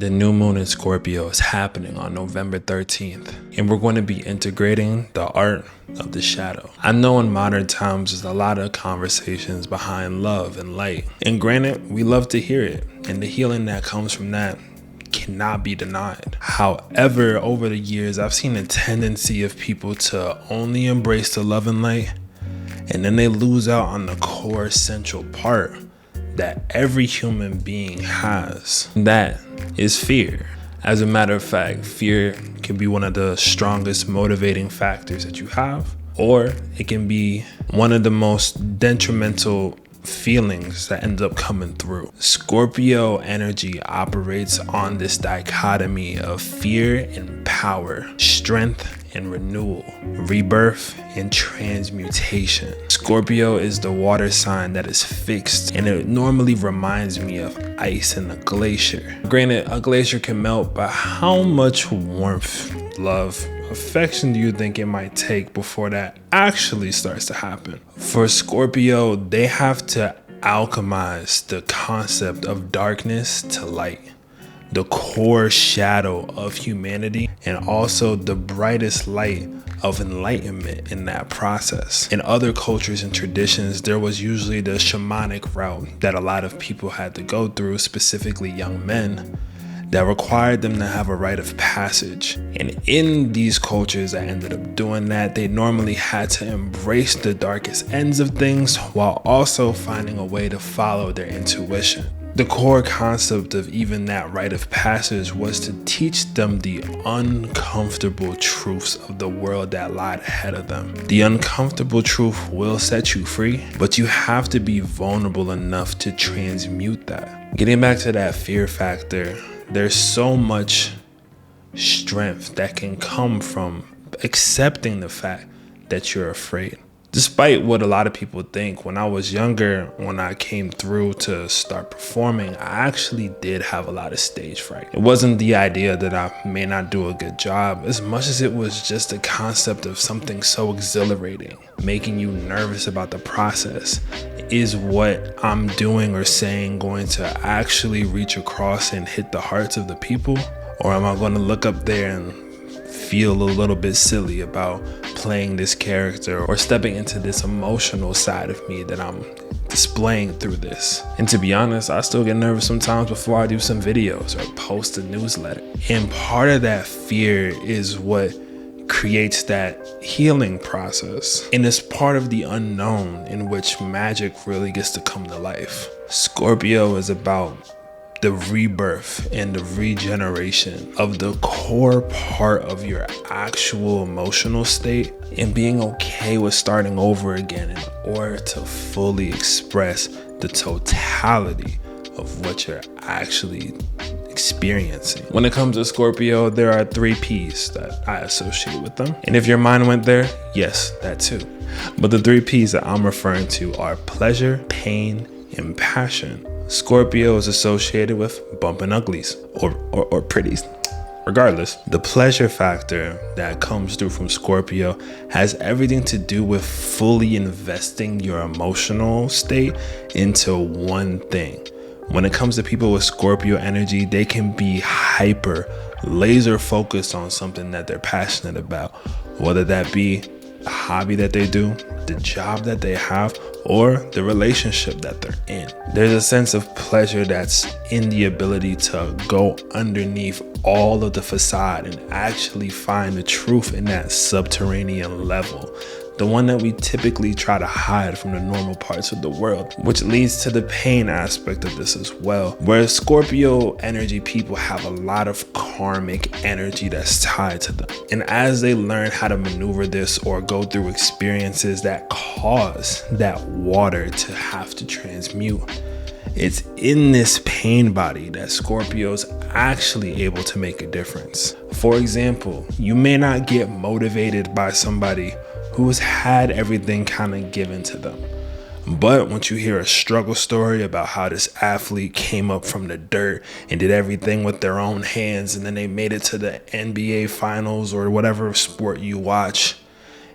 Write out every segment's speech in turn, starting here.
The new moon in Scorpio is happening on November 13th, and we're going to be integrating the art of the shadow. I know in modern times there's a lot of conversations behind love and light, and granted, we love to hear it, and the healing that comes from that cannot be denied. However, over the years, I've seen a tendency of people to only embrace the love and light, and then they lose out on the core central part that every human being has. That is fear. As a matter of fact, fear can be one of the strongest motivating factors that you have, or it can be one of the most detrimental feelings that end up coming through. Scorpio energy operates on this dichotomy of fear and power, strength and renewal, rebirth and transmutation. Scorpio is the water sign that is fixed, and it normally reminds me of ice in a glacier. Granted, a glacier can melt, but how much warmth, love, affection do you think it might take before that actually starts to happen? For Scorpio, they have to alchemize the concept of darkness to light, the core shadow of humanity, and also the brightest light of enlightenment in that process. In other cultures and traditions, there was usually the shamanic route that a lot of people had to go through, specifically young men, that required them to have a rite of passage. And in these cultures that ended up doing that, they normally had to embrace the darkest ends of things while also finding a way to follow their intuition. The core concept of even that rite of passage was to teach them the uncomfortable truths of the world that lied ahead of them. The uncomfortable truth will set you free, but you have to be vulnerable enough to transmute that. Getting back to that fear factor, there's so much strength that can come from accepting the fact that you're afraid. Despite what a lot of people think, when I was younger, when I came through to start performing, I actually did have a lot of stage fright. It wasn't the idea that I may not do a good job, as much as it was just the concept of something so exhilarating, making you nervous about the process. Is what I'm doing or saying going to actually reach across and hit the hearts of the people? Or am I going to look up there and feel a little bit silly about playing this character or stepping into this emotional side of me that I'm displaying through this? And to be honest, I still get nervous sometimes before I do some videos or post a newsletter. And part of that fear is what creates that healing process, and it's part of the unknown in which magic really gets to come to life. Scorpio is about the rebirth and the regeneration of the core part of your actual emotional state, and being okay with starting over again in order to fully express the totality of what you're actually experiencing. When it comes to Scorpio, there are 3 P's that I associate with them. And if your mind went there, yes, that too. But the 3 P's that I'm referring to are pleasure, pain, and passion. Scorpio is associated with bumping uglies or pretties. Regardless, the pleasure factor that comes through from Scorpio has everything to do with fully investing your emotional state into one thing. When it comes to people with Scorpio energy, they can be hyper, laser focused on something that they're passionate about, whether that be a hobby that they do, the job that they have, or the relationship that they're in. There's a sense of pleasure that's in the ability to go underneath all of the facade and actually find the truth in that subterranean level, the one that we typically try to hide from the normal parts of the world, which leads to the pain aspect of this as well, where Scorpio energy people have a lot of karmic energy that's tied to them. And as they learn how to maneuver this or go through experiences that cause that water to have to transmute, it's in this pain body that Scorpio's actually able to make a difference. For example, you may not get motivated by somebody who has had everything kind of given to them, but once you hear a struggle story about how this athlete came up from the dirt and did everything with their own hands, and then they made it to the NBA finals or whatever sport you watch,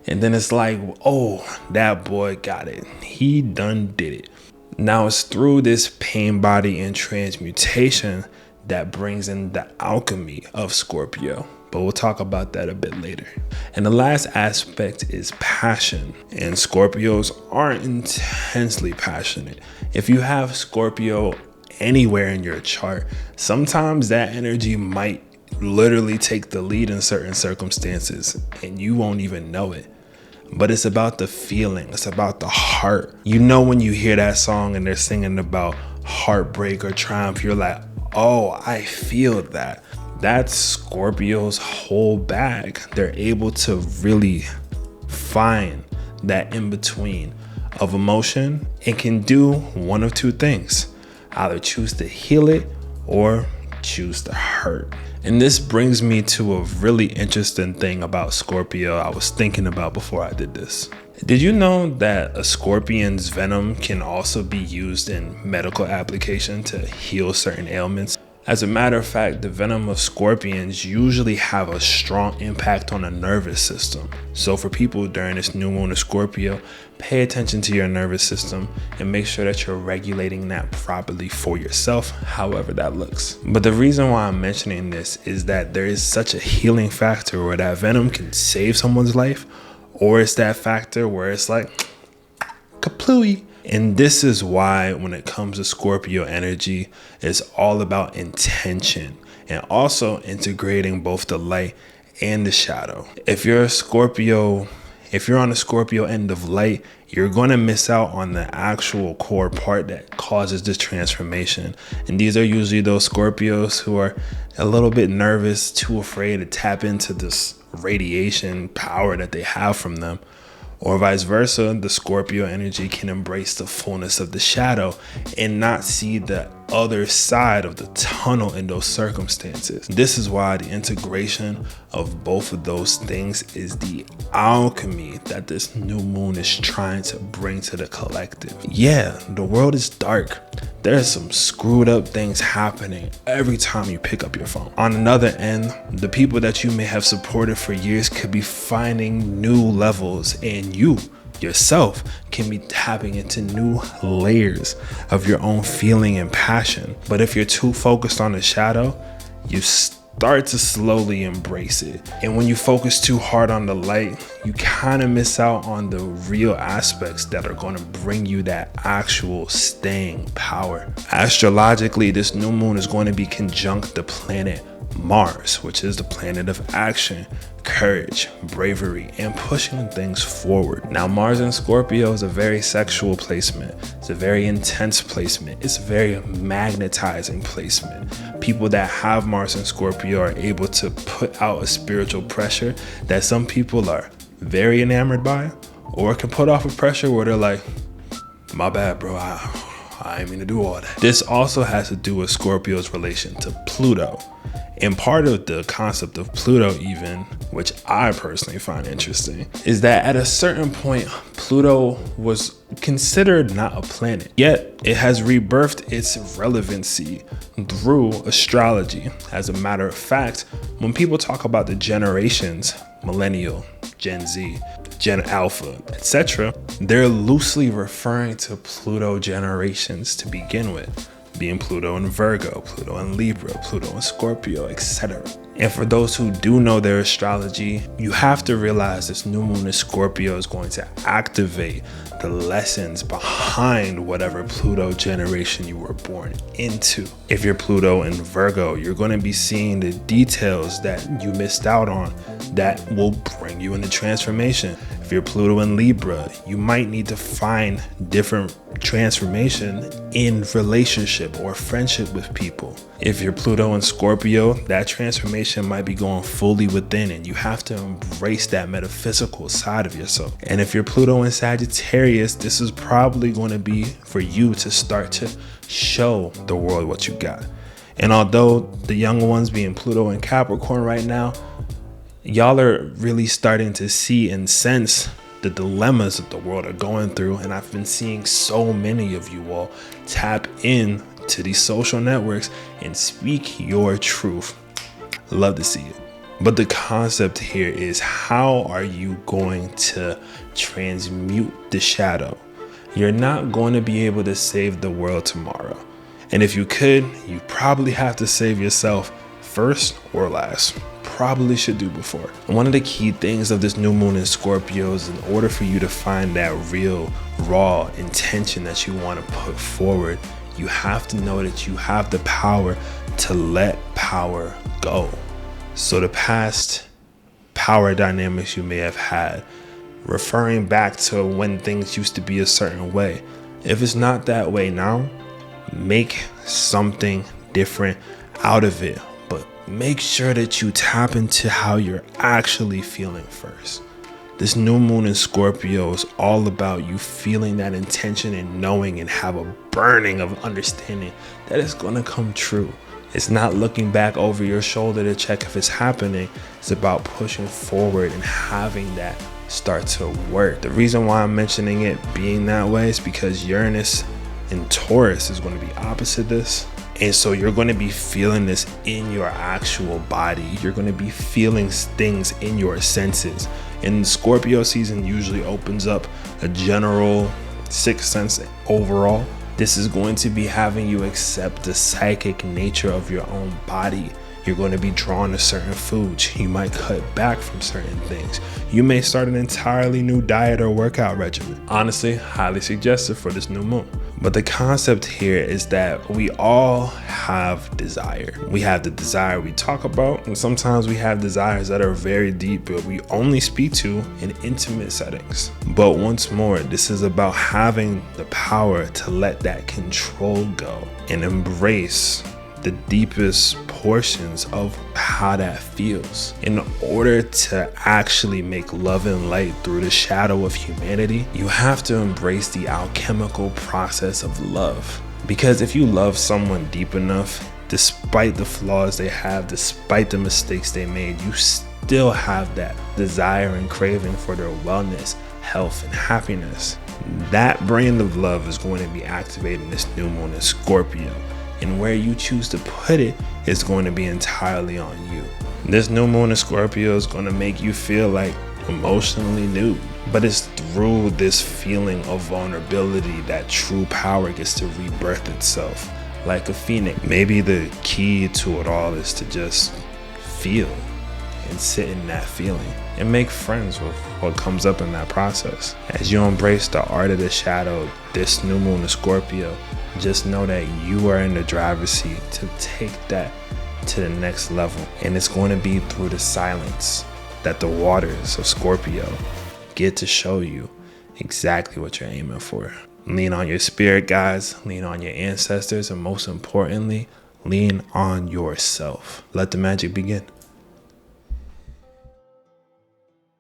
and then it's like, oh, that boy got it, he done did it. Now it's through this pain body and transmutation that brings in the alchemy of Scorpio. But we'll talk about that a bit later. And the last aspect is passion. And Scorpios aren't intensely passionate. If you have Scorpio anywhere in your chart, sometimes that energy might literally take the lead in certain circumstances and you won't even know it. But it's about the feeling, it's about the heart. You know, when you hear that song and they're singing about heartbreak or triumph, you're like, oh, I feel that. That's Scorpio's whole bag. They're able to really find that in between of emotion and can do one of two things: either choose to heal it or choose to hurt. And this brings me to a really interesting thing about Scorpio I was thinking about before I did this. Did you know that a scorpion's venom can also be used in medical application to heal certain ailments? As a matter of fact, the venom of scorpions usually have a strong impact on the nervous system. So for people during this new moon of Scorpio, pay attention to your nervous system and make sure that you're regulating that properly for yourself, however that looks. But the reason why I'm mentioning this is that there is such a healing factor where that venom can save someone's life, or it's that factor where it's like, kaplooey. And this is why when it comes to Scorpio energy, it's all about intention and also integrating both the light and the shadow. If you're on the Scorpio end of light, you're going to miss out on the actual core part that causes this transformation. And these are usually those Scorpios who are a little bit nervous, too afraid to tap into this radiation power that they have from them. Or vice versa, the Scorpio energy can embrace the fullness of the shadow and not see the other side of the tunnel in those circumstances. This is why the integration of both of those things is the alchemy that this new moon is trying to bring to the collective. Yeah, the world is dark. There's some screwed up things happening every time you pick up your phone. On another end, the people that you may have supported for years could be finding new levels, and you yourself can be tapping into new layers of your own feeling and passion. But if you're too focused on the shadow, you start to slowly embrace it. And when you focus too hard on the light, you kind of miss out on the real aspects that are going to bring you that actual staying power. Astrologically, this new moon is going to be conjunct the planet Mars, which is the planet of action, courage, bravery, and pushing things forward. Now, Mars in Scorpio is a very sexual placement. It's a very intense placement. It's a very magnetizing placement. People that have Mars in Scorpio are able to put out a spiritual pressure that some people are very enamored by, or can put off a pressure where they're like, my bad, bro, I ain't mean to do all that. This also has to do with Scorpio's relation to Pluto. And part of the concept of Pluto even, which I personally find interesting, is that at a certain point, Pluto was considered not a planet, yet it has rebirthed its relevancy through astrology. As a matter of fact, when people talk about the generations, millennial, Gen Z, Gen Alpha, etc., they're loosely referring to Pluto generations to begin with, being Pluto in Virgo, Pluto in Libra, Pluto in Scorpio, etc. And for those who do know their astrology, you have to realize this new moon in Scorpio is going to activate the lessons behind whatever Pluto generation you were born into. If you're Pluto in Virgo, you're going to be seeing the details that you missed out on that will bring you into transformation. If you're Pluto in Libra, you might need to find different transformation in relationship or friendship with people. If you're Pluto in Scorpio, that transformation might be going fully within, and you have to embrace that metaphysical side of yourself. And if you're Pluto in Sagittarius, this is probably going to be for you to start to show the world what you got. And although the young ones being Pluto in Capricorn right now, y'all are really starting to see and sense the dilemmas that the world are going through. And I've been seeing so many of you all tap in to these social networks and speak your truth. Love to see it. But the concept here is, how are you going to transmute the shadow? You're not going to be able to save the world tomorrow. And if you could, you probably have to save yourself first or last. Probably should do before. And one of the key things of this new moon in Scorpio is in order for you to find that real raw intention that you want to put forward, you have to know that you have the power to let power go. So the past power dynamics you may have had, referring back to when things used to be a certain way, if it's not that way now, make something different out of it. But make sure that you tap into how you're actually feeling first. This new moon in Scorpio is all about you feeling that intention and knowing and have a burning of understanding that it's going to come true. It's not looking back over your shoulder to check if it's happening. It's about pushing forward and having that start to work. The reason why I'm mentioning it being that way is because Uranus in Taurus is going to be opposite this. And so you're going to be feeling this in your actual body. You're going to be feeling things in your senses. And Scorpio season usually opens up a general sixth sense overall. This is going to be having you accept the psychic nature of your own body. You're going to be drawn to certain foods. You might cut back from certain things. You may start an entirely new diet or workout regimen. Honestly, highly suggested for this new moon. But the concept here is that we all have desire. We have the desire we talk about, and sometimes we have desires that are very deep, but we only speak to in intimate settings. But once more, this is about having the power to let that control go and embrace the deepest portions of how that feels. In order to actually make love and light through the shadow of humanity, you have to embrace the alchemical process of love. Because if you love someone deep enough, despite the flaws they have, despite the mistakes they made, you still have that desire and craving for their wellness, health, and happiness. That brand of love is going to be activating this new moon in Scorpio. And where you choose to put it is going to be entirely on you. This new moon in Scorpio is going to make you feel like emotionally nude. But it's through this feeling of vulnerability that true power gets to rebirth itself like a phoenix. Maybe the key to it all is to just feel and sit in that feeling and make friends with what comes up in that process. As you embrace the art of the shadow, this new moon in Scorpio, just know that you are in the driver's seat to take that to the next level. And it's going to be through the silence that the waters of Scorpio get to show you exactly what you're aiming for. Lean on your spirit guides, lean on your ancestors, and most importantly, lean on yourself. Let the magic begin.